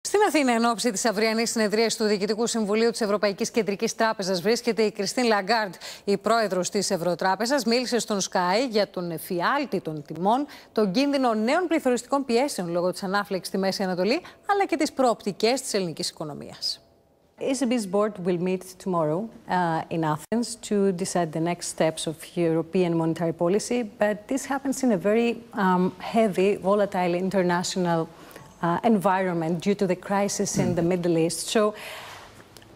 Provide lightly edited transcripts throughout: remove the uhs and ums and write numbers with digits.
Στην Αθήνα, εν ώψη της αυριανής συνεδρίας του Διοικητικού Συμβουλίου της Ευρωπαϊκής Κεντρικής Τράπεζας, βρίσκεται η Κριστίν Λαγκάρντ, η πρόεδρος της Ευρωτράπεζας. Μίλησε στον Sky για τον εφιάλτη των τιμών, τον κίνδυνο νέων πληθωριστικών πιέσεων λόγω της ανάφλεξης στη Μέση Ανατολή, αλλά και τις προοπτικές της ελληνικής οικονομίας. ECB's board will meet tomorrow in Athens to decide the next steps of European monetary policy, but this happens in a very heavy, volatile international environment due to the crisis in the Middle East. So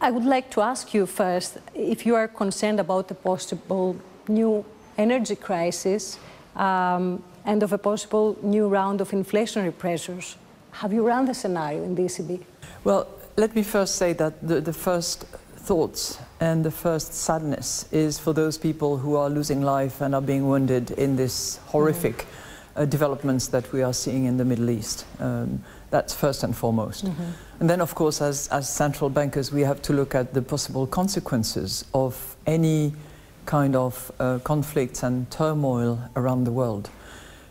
I would like to ask you first if you are concerned about the possible new energy crisis and of a possible new round of inflationary pressures. Have you run the scenario in the ECB? Well, let me first say that the first thoughts and the first sadness is for those people who are losing life and are being wounded in this horrific developments that we are seeing in the Middle East. That's first and foremost. And then, of course, as central bankers, we have to look at the possible consequences of any kind of conflicts and turmoil around the world.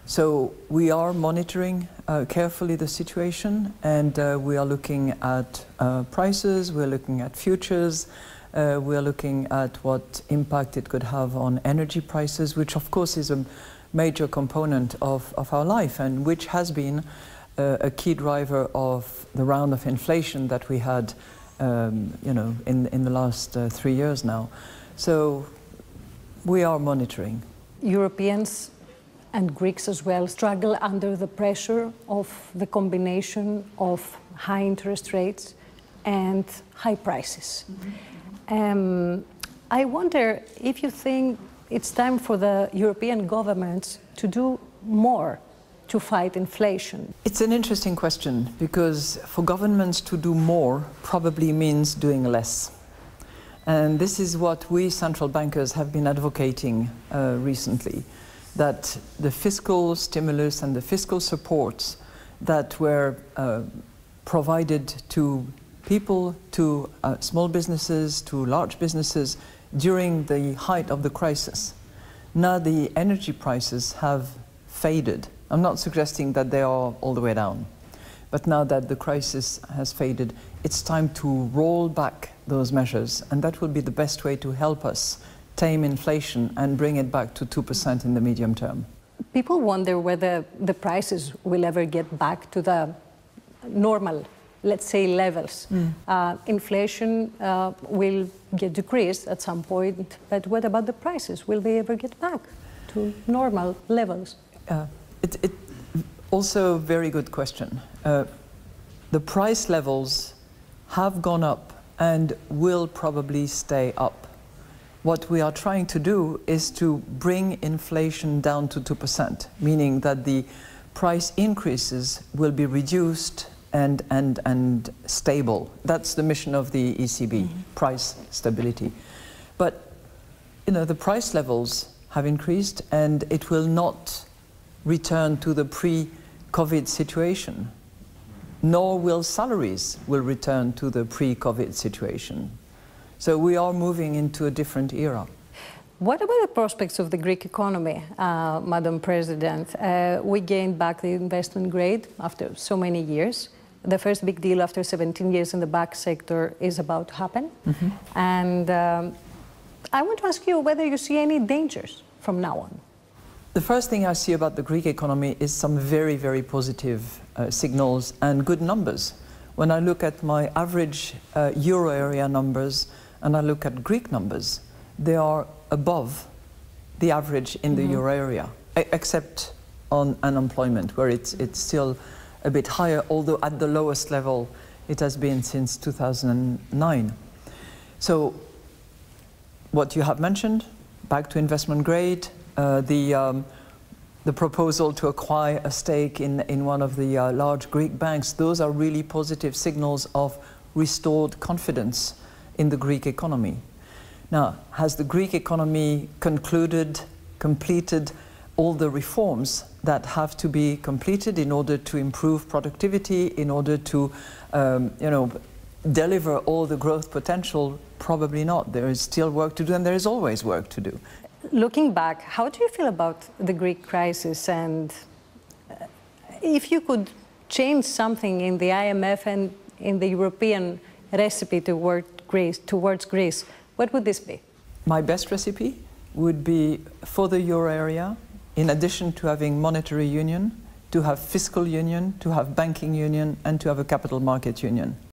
So we are monitoring carefully the situation, and we are looking at prices, we're looking at futures, we're looking at what impact it could have on energy prices, which of course is a major component of our life and which has been a key driver of the round of inflation that we had in the last 3 years now. So we are monitoring. Europeans and Greeks as well struggle under the pressure of the combination of high interest rates and high prices. I wonder if you think it's time for the European governments to do more to fight inflation. It's an interesting question because for governments to do more probably means doing less. And this is what we central bankers have been advocating recently, that the fiscal stimulus and the fiscal supports that were provided to people, to small businesses, to large businesses during the height of the crisis. Now the energy prices have faded. I'm not suggesting that they are all the way down, but now that the crisis has faded, it's time to roll back those measures, and that will be the best way to help us tame inflation and bring it back to 2% in the medium term. People wonder whether the prices will ever get back to the normal, let's say, levels. Inflation will get decreased at some point, but what about the prices? Will they ever get back to normal levels? Also a very good question. The price levels have gone up and will probably stay up. What we are trying to do is to bring inflation down to 2%, meaning that the price increases will be reduced and stable. That's the mission of the ECB, price stability. But the price levels have increased and it will not return to the pre-COVID situation, nor will salaries return to the pre-COVID situation. So we are moving into a different era. What about the prospects of the Greek economy, Madam President? We gained back the investment grade after so many years. The first big deal after 17 years in the bank sector is about to happen. And I want to ask you whether you see any dangers from now on. The first thing I see about the Greek economy is some very, very positive signals and good numbers. When I look at my average euro area numbers and I look at Greek numbers, they are above the average in the euro area, except on unemployment, where it's still a bit higher, although at the lowest level it has been since 2009. So what you have mentioned, back to investment grade, the proposal to acquire a stake in one of the large Greek banks, those are really positive signals of restored confidence in the Greek economy. Now, has the Greek economy completed all the reforms that have to be completed in order to improve productivity, in order to deliver all the growth potential? Probably not. There is still work to do, and there is always work to do. Looking back, how do you feel about the Greek crisis? And if you could change something in the IMF and in the European recipe towards Greece, what would this be? My best recipe would be for the euro area, in addition to having monetary union, to have fiscal union, to have banking union, and to have a capital market union.